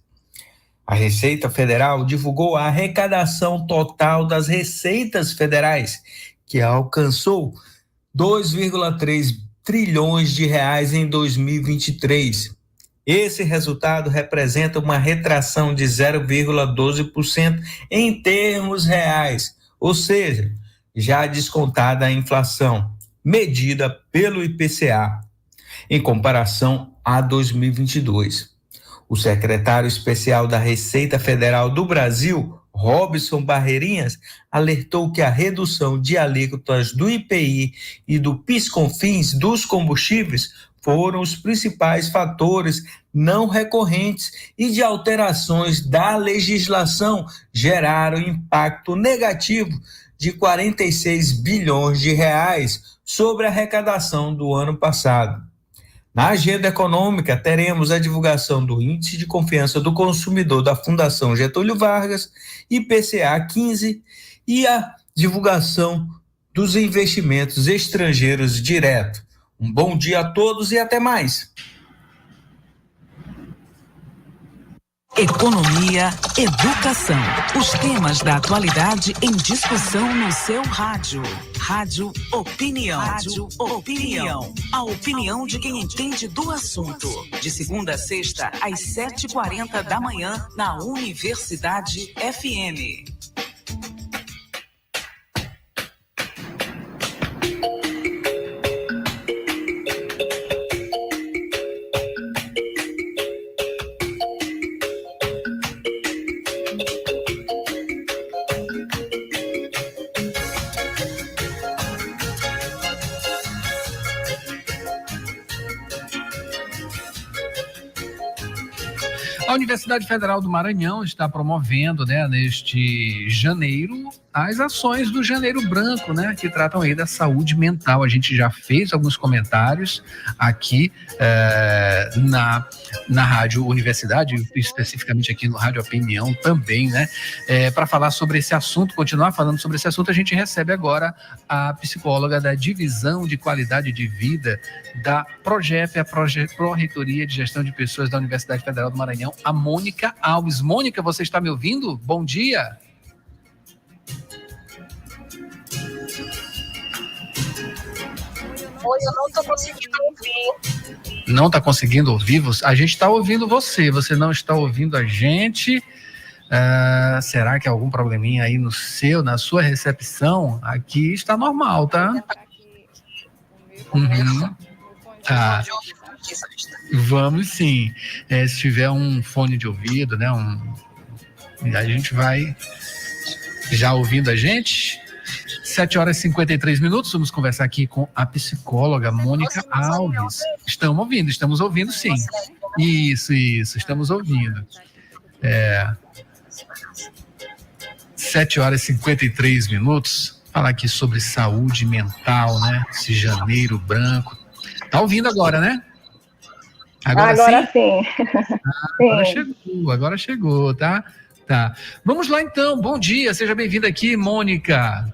[SPEAKER 7] A Receita Federal divulgou a arrecadação total das receitas federais, que alcançou 2,3 trilhões de reais em 2023. Esse resultado representa uma retração de 0,12% em termos reais, ou seja, já descontada a inflação, medida pelo IPCA. Em comparação a 2022. O secretário especial da Receita Federal do Brasil, Robson Barreirinhas, alertou que a redução de alíquotas do IPI e do PIS/COFINS dos combustíveis foram os principais fatores não recorrentes e de alterações da legislação geraram impacto negativo de 46 bilhões de reais sobre a arrecadação do ano passado. Na agenda econômica, teremos a divulgação do Índice de Confiança do Consumidor da Fundação Getúlio Vargas, IPCA 15, e a divulgação dos investimentos estrangeiros direto. Um bom dia a todos e até mais.
[SPEAKER 3] Economia, educação. Os temas da atualidade em discussão no seu rádio. Rádio Opinião. Rádio Opinião. A opinião de quem entende do assunto. De segunda a sexta, às 7h40 da manhã, na Universidade FM.
[SPEAKER 1] A Universidade Federal do Maranhão está promovendo, neste janeiro, as ações do Janeiro Branco, que tratam aí da saúde mental. A gente já fez alguns comentários aqui na Rádio Universidade, especificamente aqui no Rádio Opinião também, para falar sobre esse assunto, continuar falando sobre esse assunto. A gente recebe agora a psicóloga da Divisão de Qualidade de Vida da PROGEP, a Pró-Reitoria de Gestão de Pessoas da Universidade Federal do Maranhão, a Mônica Alves. Mônica, você está me ouvindo? Bom dia.
[SPEAKER 8] Oi, eu não estou conseguindo ouvir.
[SPEAKER 1] Não está conseguindo ouvir? A gente está ouvindo você não está ouvindo a gente. Será que há algum probleminha aí na sua recepção? Aqui está normal, tá? Tá. Vamos sim. Se tiver um fone de ouvido, a gente vai já ouvindo a gente. 7h53, vamos conversar aqui com a psicóloga Mônica Alves. Estamos ouvindo sim. Isso, estamos ouvindo. 7h53, falar aqui sobre saúde mental, esse Janeiro Branco. Tá ouvindo agora, né?
[SPEAKER 8] Agora sim.
[SPEAKER 1] Agora chegou, tá? Vamos lá então, bom dia, seja bem-vinda aqui, Mônica.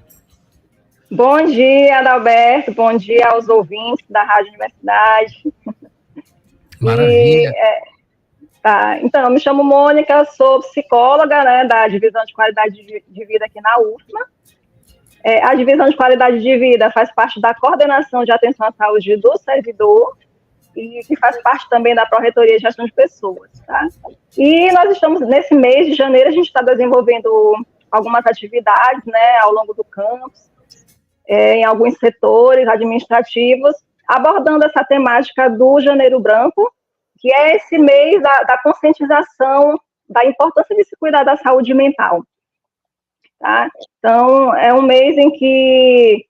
[SPEAKER 8] Bom dia, Adalberto, bom dia aos ouvintes da Rádio Universidade.
[SPEAKER 1] Maravilha.
[SPEAKER 8] Então, eu me chamo Mônica, sou psicóloga, da Divisão de Qualidade de Vida aqui na UFMA. A Divisão de Qualidade de Vida faz parte da Coordenação de Atenção à Saúde do Servidor. e que faz parte também da Pró-Reitoria de Gestão de Pessoas, tá? E nós estamos, nesse mês de janeiro, a gente está desenvolvendo algumas atividades, né, ao longo do campus, em alguns setores administrativos, abordando essa temática do Janeiro Branco, que é esse mês da conscientização da importância de se cuidar da saúde mental, tá? Então, é um mês em que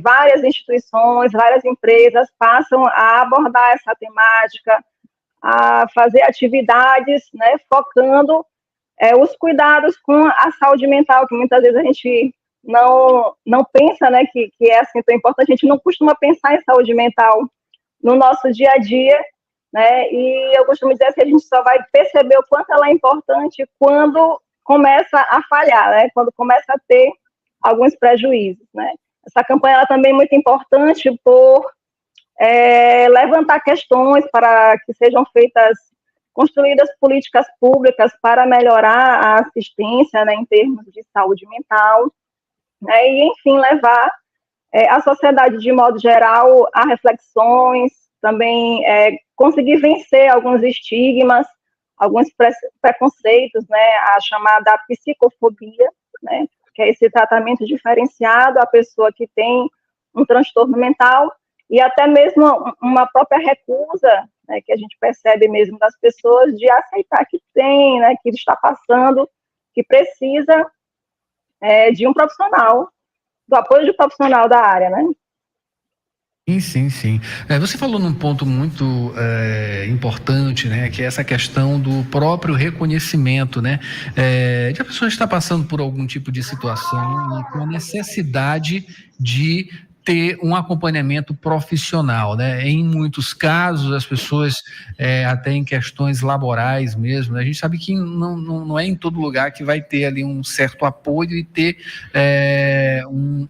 [SPEAKER 8] várias instituições, várias empresas passam a abordar essa temática, a fazer atividades, né, focando os cuidados com a saúde mental, que muitas vezes a gente não pensa, né, que é assim tão importante. A gente não costuma pensar em saúde mental no nosso dia a dia, né, e eu costumo dizer que a gente só vai perceber o quanto ela é importante quando começa a falhar, né, quando começa a ter alguns prejuízos, né. Essa campanha ela também é muito importante por levantar questões para que sejam construídas políticas públicas para melhorar a assistência, né, em termos de saúde mental, né, e, enfim, levar a sociedade, de modo geral, a reflexões, também conseguir vencer alguns estigmas, alguns preconceitos, né, a chamada psicofobia, né, que é esse tratamento diferenciado à pessoa que tem um transtorno mental, e até mesmo uma própria recusa, né, que a gente percebe mesmo das pessoas, de aceitar que tem, né, que está passando, que precisa de um profissional, do apoio de um profissional da área, né?
[SPEAKER 1] Sim. Você falou num ponto muito importante, né, que é essa questão do próprio reconhecimento, né, de a pessoa estar passando por algum tipo de situação e com a necessidade de ter um acompanhamento profissional, né? Em muitos casos, as pessoas, até em questões laborais mesmo, né? A gente sabe que não é em todo lugar que vai ter ali um certo apoio e ter um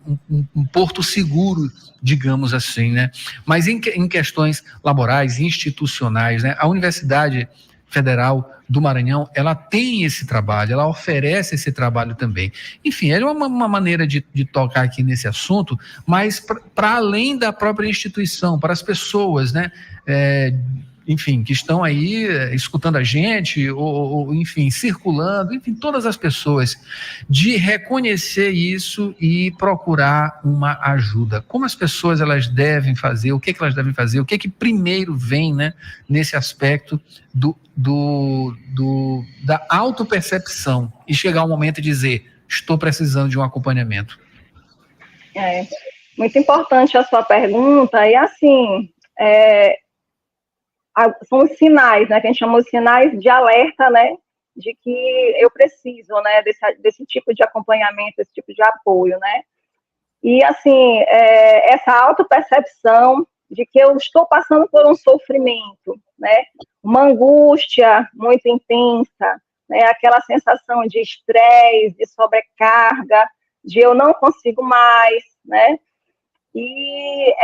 [SPEAKER 1] porto seguro, digamos assim, né? Mas em questões laborais, institucionais, né? A Universidade Federal do Maranhão, ela tem esse trabalho, ela oferece esse trabalho também. Enfim, é uma maneira de tocar aqui nesse assunto, mas para além da própria instituição, para as pessoas, né? Enfim, que estão aí escutando a gente, ou enfim, circulando, enfim, todas as pessoas, de reconhecer isso e procurar uma ajuda. Como as pessoas elas devem fazer, o que elas devem fazer, o que primeiro vem, né, nesse aspecto da autopercepção e chegar ao momento de dizer, estou precisando de um acompanhamento.
[SPEAKER 8] Muito importante a sua pergunta, e assim, são os sinais, né, que a gente chama os sinais de alerta, né, de que eu preciso, né, desse tipo de acompanhamento, desse tipo de apoio, né, e assim, essa autopercepção de que eu estou passando por um sofrimento, né, uma angústia muito intensa, né, aquela sensação de estresse, de sobrecarga, de eu não consigo mais, né, e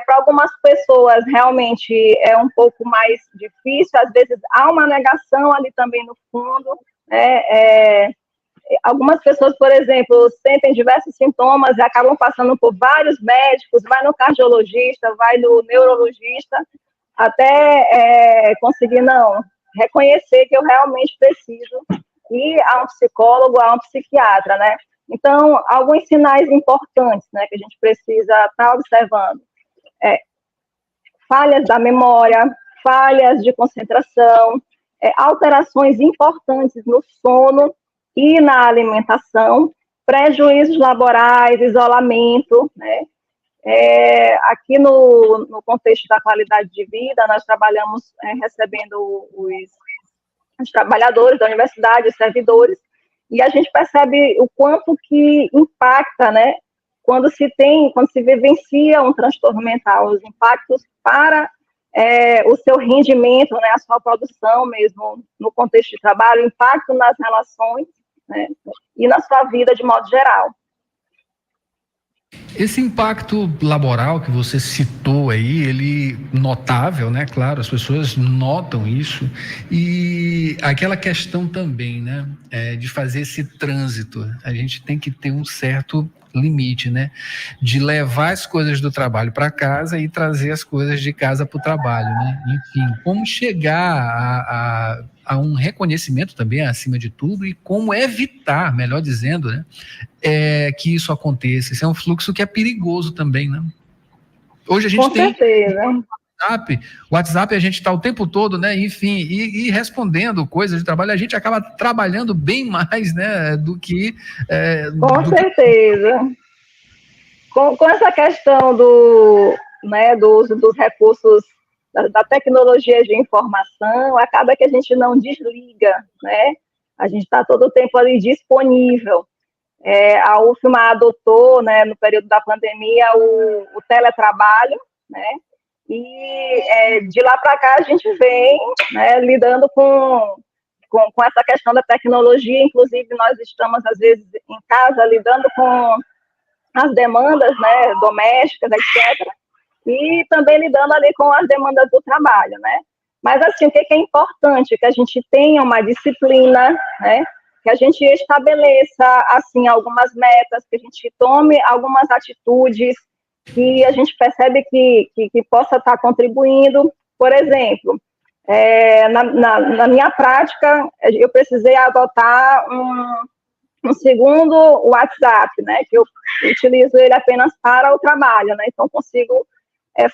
[SPEAKER 8] para algumas pessoas realmente é um pouco mais difícil, às vezes há uma negação ali também no fundo, né, algumas pessoas, por exemplo, sentem diversos sintomas e acabam passando por vários médicos, vai no cardiologista, vai no neurologista, até conseguir, reconhecer que eu realmente preciso ir a um psicólogo, a um psiquiatra, né? Então, alguns sinais importantes, né, que a gente precisa estar observando. Falhas da memória, falhas de concentração, alterações importantes no sono e na alimentação, prejuízos laborais, isolamento, né? Aqui no contexto da qualidade de vida, nós trabalhamos recebendo os trabalhadores da universidade, os servidores, e a gente percebe o quanto que impacta, né, quando se vivencia um transtorno mental, os impactos para o seu rendimento, né, a sua produção mesmo no contexto de trabalho, o impacto nas relações, né, e na sua vida de modo geral.
[SPEAKER 1] Esse impacto laboral que você citou aí, ele notável, né? Claro, as pessoas notam isso. E aquela questão também, né? De fazer esse trânsito. A gente tem que ter um certo limite, né? De levar as coisas do trabalho para casa e trazer as coisas de casa para o trabalho, né? Enfim, como chegar a um reconhecimento também, acima de tudo, e como evitar, melhor dizendo, né? Que isso aconteça. Isso é um fluxo que é perigoso também, né? Hoje a gente
[SPEAKER 8] Com certeza.
[SPEAKER 1] o WhatsApp a gente está o tempo todo, né? Enfim, e respondendo coisas de trabalho, a gente acaba trabalhando bem mais, né? Do que...
[SPEAKER 8] Com certeza. Com essa questão do uso dos recursos da tecnologia de informação, acaba que a gente não desliga, né? A gente está todo o tempo ali disponível. A UFMA adotou, né, no período da pandemia, o teletrabalho, né? E de lá para cá a gente vem, né, lidando com essa questão da tecnologia. Inclusive, nós estamos, às vezes, em casa, lidando com as demandas, né, domésticas, etc., e também lidando ali com as demandas do trabalho, né? Mas, assim, o que é importante? Que a gente tenha uma disciplina, né? Que a gente estabeleça, assim, algumas metas, que a gente tome algumas atitudes que a gente percebe que possa estar contribuindo. Por exemplo, na minha prática, eu precisei adotar um segundo WhatsApp, né? Que eu utilizo ele apenas para o trabalho, né? Então, consigo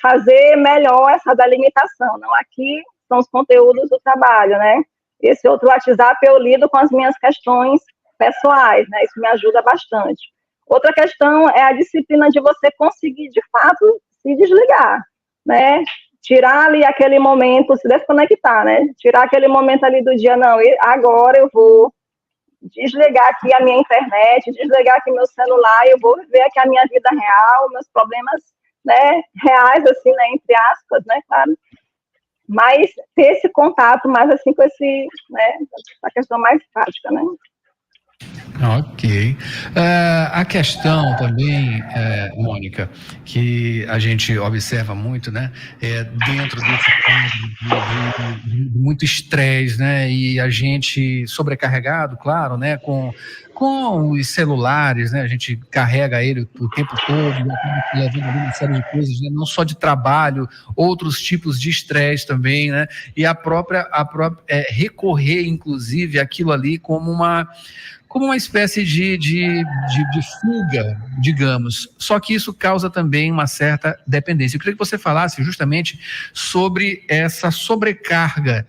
[SPEAKER 8] fazer melhor essa delimitação. Não, aqui são os conteúdos do trabalho, né? Esse outro WhatsApp eu lido com as minhas questões pessoais, né? Isso me ajuda bastante. Outra questão é a disciplina de você conseguir, de fato, se desligar, né? Tirar ali aquele momento, se desconectar, né? Tirar aquele momento ali do dia, não, agora eu vou desligar aqui a minha internet, desligar aqui meu celular, eu vou ver aqui a minha vida real, meus problemas, né, reais, assim, né, entre aspas, né, claro. Mas ter esse contato mais, assim, com essa questão mais prática, né.
[SPEAKER 1] Ok. A questão também, Mônica, que a gente observa muito, né, dentro desse quadro de muito estresse, né, e a gente sobrecarregado, claro, né, com os celulares, né, a gente carrega ele o tempo todo, levando ali uma série de coisas, né, não só de trabalho, outros tipos de estresse também, né, e a própria recorrer, inclusive, aquilo ali como uma espécie de fuga, digamos. Só que isso causa também uma certa dependência. Eu queria que você falasse justamente sobre essa sobrecarga,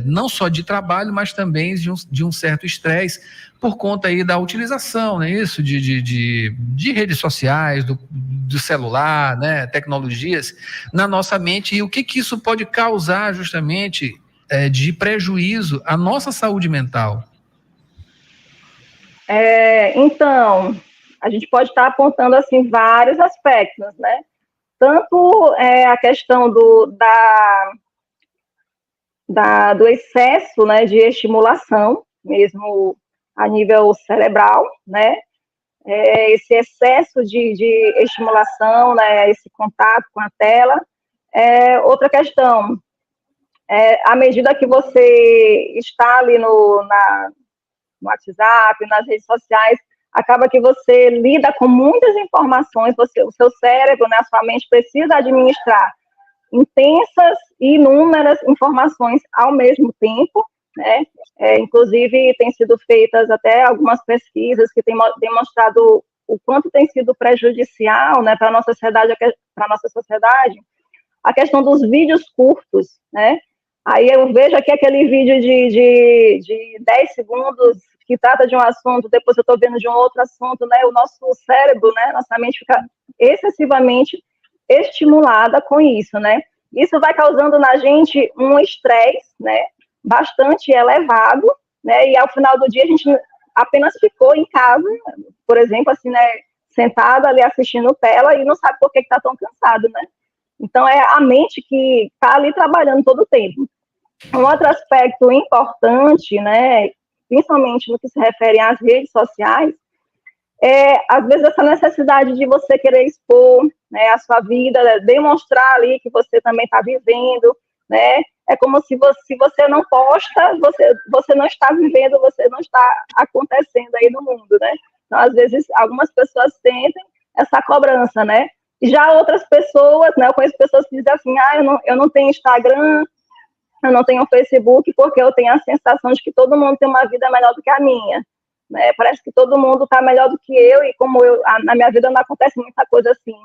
[SPEAKER 1] não só de trabalho, mas também de um certo estresse por conta aí da utilização, né, isso, de redes sociais, do celular, né, tecnologias na nossa mente, e o que isso pode causar justamente de prejuízo à nossa saúde mental.
[SPEAKER 8] Então, a gente pode estar apontando, assim, vários aspectos, né? Tanto a questão do excesso, né, de estimulação, mesmo a nível cerebral, né? Esse excesso de estimulação, né, esse contato com a tela. Outra questão, à medida que você está ali no WhatsApp, nas redes sociais, acaba que você lida com muitas informações, o seu cérebro, né, a sua mente precisa administrar intensas e inúmeras informações ao mesmo tempo, né? Inclusive, tem sido feitas até algumas pesquisas que têm demonstrado o quanto tem sido prejudicial, né, para a nossa sociedade, a questão dos vídeos curtos, né? Aí eu vejo aqui aquele vídeo de 10 segundos que trata de um assunto, depois eu estou vendo de um outro assunto, né? O nosso cérebro, né? Nossa mente fica excessivamente estimulada com isso, né? Isso vai causando na gente um estresse, né? Bastante elevado, né? E ao final do dia a gente apenas ficou em casa, por exemplo, assim, né? Sentado ali assistindo tela e não sabe por que está tão cansado, né? Então, é a mente que está ali trabalhando todo o tempo. Um outro aspecto importante, né, principalmente no que se refere às redes sociais, às vezes essa necessidade de você querer expor, né, a sua vida, demonstrar ali que você também está vivendo, né, é como se você não posta, você não está vivendo, você não está acontecendo aí no mundo, né? Então, às vezes, algumas pessoas sentem essa cobrança, né? E já outras pessoas, né, eu conheço pessoas que dizem assim, eu não tenho Instagram, eu não tenho Facebook, porque eu tenho a sensação de que todo mundo tem uma vida melhor do que a minha, né? Parece que todo mundo está melhor do que eu, e como na minha vida não acontece muita coisa assim,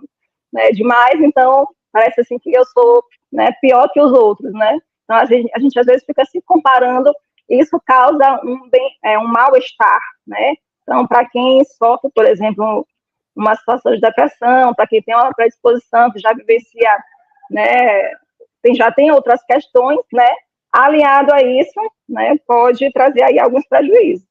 [SPEAKER 8] né, demais, então parece assim que eu sou, né, pior que os outros, né? Então a gente às vezes fica se comparando, e isso causa um mal-estar, né? Então, para quem sofre, por exemplo, uma situação de depressão, para quem tem uma predisposição, que já vivencia, né, já tem outras questões, né, aliado a isso, né, pode trazer aí alguns prejuízos.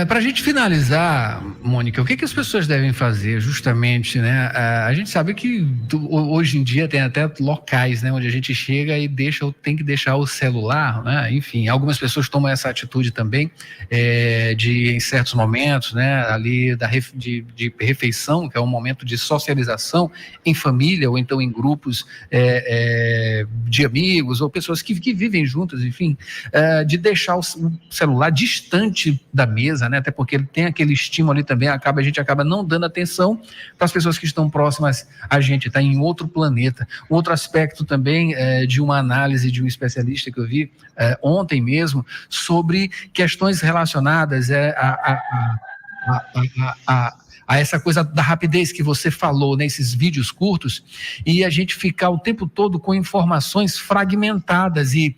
[SPEAKER 1] Para a gente finalizar, Mônica, o que as pessoas devem fazer justamente, né? A gente sabe que hoje em dia tem até locais, né, onde a gente chega e tem que deixar o celular, né? Enfim, algumas pessoas tomam essa atitude também, em certos momentos, né, ali de refeição, que é um momento de socialização em família ou então em grupos de amigos ou pessoas que vivem juntas, enfim, de deixar o celular distante da mesa, né? Até porque ele tem aquele estímulo ali também, a gente acaba não dando atenção para as pessoas que estão próximas a gente, está em outro planeta. Outro aspecto também de uma análise de um especialista que eu vi ontem mesmo, sobre questões relacionadas a essa coisa da rapidez que você falou, nesses vídeos curtos, e a gente ficar o tempo todo com informações fragmentadas e,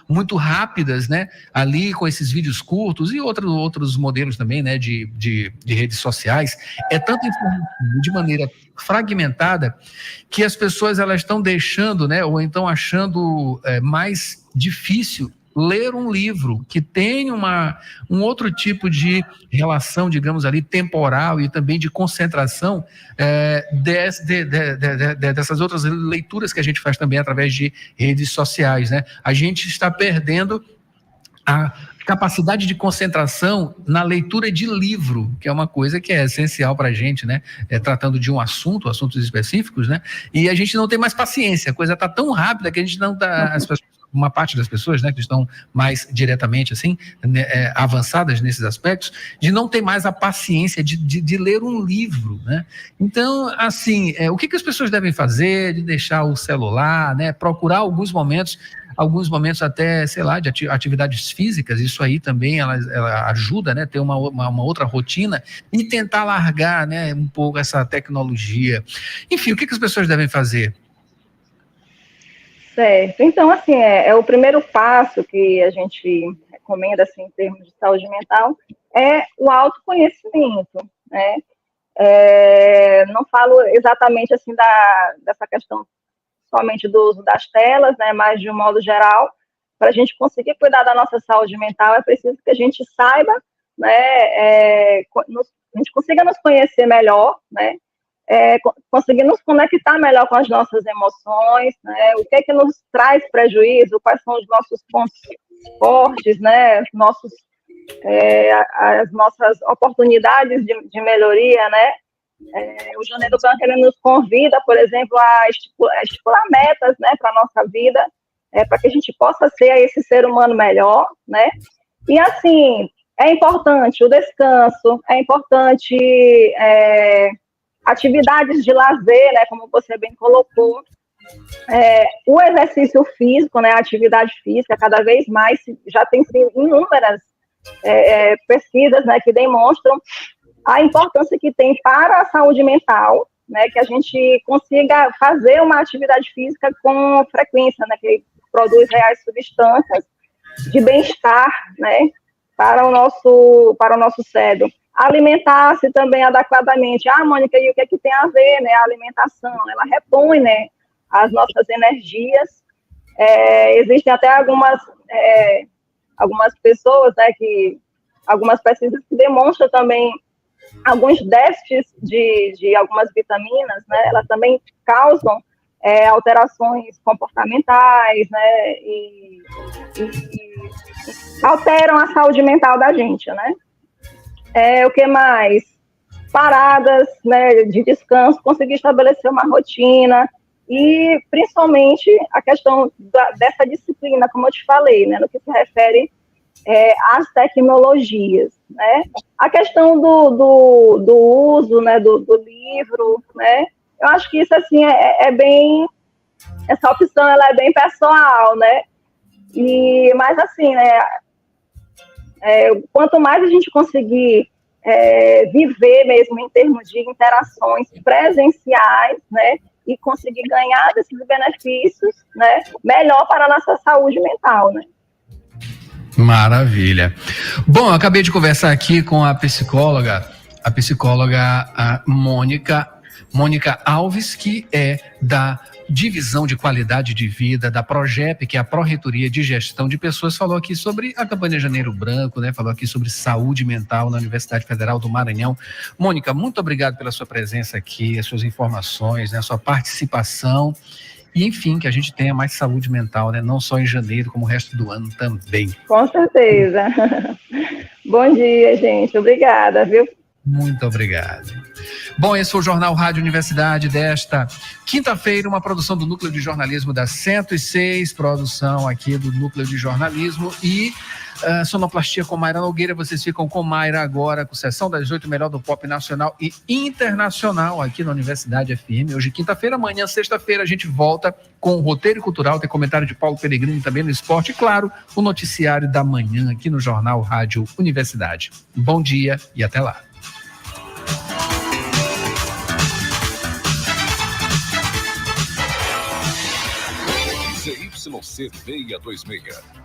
[SPEAKER 1] muito rápidas, né, ali com esses vídeos curtos e outros modelos também, né, de redes sociais. É tanta informação de maneira fragmentada que as pessoas elas estão deixando, né, ou então achando mais difícil ler um livro que tem um outro tipo de relação, digamos ali, temporal e também de concentração dessas outras leituras que a gente faz também através de redes sociais, né? A gente está perdendo a capacidade de concentração na leitura de livro, que é uma coisa que é essencial para a gente, né? Tratando de assuntos específicos, né? E a gente não tem mais paciência, a coisa está tão rápida que a gente não está... Uma parte das pessoas, né, que estão mais diretamente assim, né, avançadas nesses aspectos, de não ter mais a paciência de ler um livro, né? Então, assim, o que as pessoas devem fazer? De deixar o celular, né? Procurar alguns momentos até, sei lá, de atividades físicas. Isso aí também ela ajuda, né? Ter uma outra rotina e tentar largar, né, um pouco essa tecnologia. Enfim, o que as pessoas devem fazer?
[SPEAKER 8] Certo. Então, assim, o primeiro passo que a gente recomenda, assim, em termos de saúde mental, é o autoconhecimento, né? Não falo exatamente, assim, dessa questão somente do uso das telas, né, mas de um modo geral, para a gente conseguir cuidar da nossa saúde mental, é preciso que a gente saiba, né, a gente consiga nos conhecer melhor, né, conseguir nos conectar melhor com as nossas emoções, né, o que é que nos traz prejuízo, quais são os nossos pontos fortes, né, as nossas oportunidades de melhoria, né. O Janeiro Branco, ele nos convida, por exemplo, a estipular metas, né, para a nossa vida, para que a gente possa ser esse ser humano melhor, né, e assim, é importante o descanso, é importante atividades de lazer, né, como você bem colocou, o exercício físico, né, a atividade física, cada vez mais, já tem sido inúmeras pesquisas, né, que demonstram a importância que tem para a saúde mental, né, que a gente consiga fazer uma atividade física com frequência, né, que produz reais substâncias de bem-estar, né, para o nosso cérebro. Alimentar-se também adequadamente. Mônica, e o que é que tem a ver, né, a alimentação? Ela repõe, né, as nossas energias. Existem até algumas pessoas, né, algumas pesquisas que demonstram também alguns déficits de algumas vitaminas, né, elas também causam alterações comportamentais, né, e alteram a saúde mental da gente, né? O que mais? Paradas, né, de descanso, conseguir estabelecer uma rotina e, principalmente, a questão dessa disciplina, como eu te falei, né, no que se refere às tecnologias, né? A questão do uso, né, do livro, né? Eu acho que isso, assim, essa opção, ela é bem pessoal, né? Mas, assim, né, quanto mais a gente conseguir viver mesmo em termos de interações presenciais, né, e conseguir ganhar desses benefícios, né, melhor para a nossa saúde mental, né.
[SPEAKER 1] Maravilha. Bom, eu acabei de conversar aqui com a psicóloga a Mônica Alves, que é da Divisão de Qualidade de Vida da PROGEP, que é a Pró-Reitoria de Gestão de Pessoas, falou aqui sobre a campanha Janeiro Branco, né? Falou aqui sobre saúde mental na Universidade Federal do Maranhão. Mônica, muito obrigado pela sua presença aqui, as suas informações, né? A sua participação e, enfim, que a gente tenha mais saúde mental, né? Não só em janeiro, como o resto do ano também.
[SPEAKER 8] Com certeza. Bom dia, gente. Obrigada, viu?
[SPEAKER 1] Muito obrigado. Bom, esse foi o Jornal Rádio Universidade desta quinta-feira, uma produção do Núcleo de Jornalismo da 106, produção aqui do Núcleo de Jornalismo e sonoplastia com Mayra Nogueira. Vocês ficam com Mayra agora, com sessão das 8, melhor do pop nacional e internacional aqui na Universidade FM. Hoje, quinta-feira, amanhã, sexta-feira, a gente volta com o Roteiro Cultural, tem comentário de Paulo Peregrini também no esporte e, claro, o noticiário da manhã aqui no Jornal Rádio Universidade. Bom dia e até lá.
[SPEAKER 9] ZYC 626,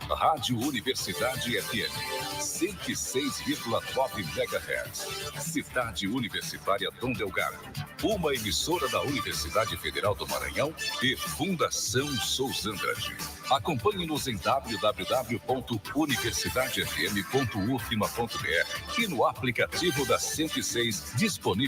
[SPEAKER 9] Rádio Universidade FM, 106,9 MHz, Cidade Universitária Dom Delgado, uma emissora da Universidade Federal do Maranhão e Fundação Souza Andrade. Acompanhe-nos em www.universidadefm.ufma.br e no aplicativo da 106 disponível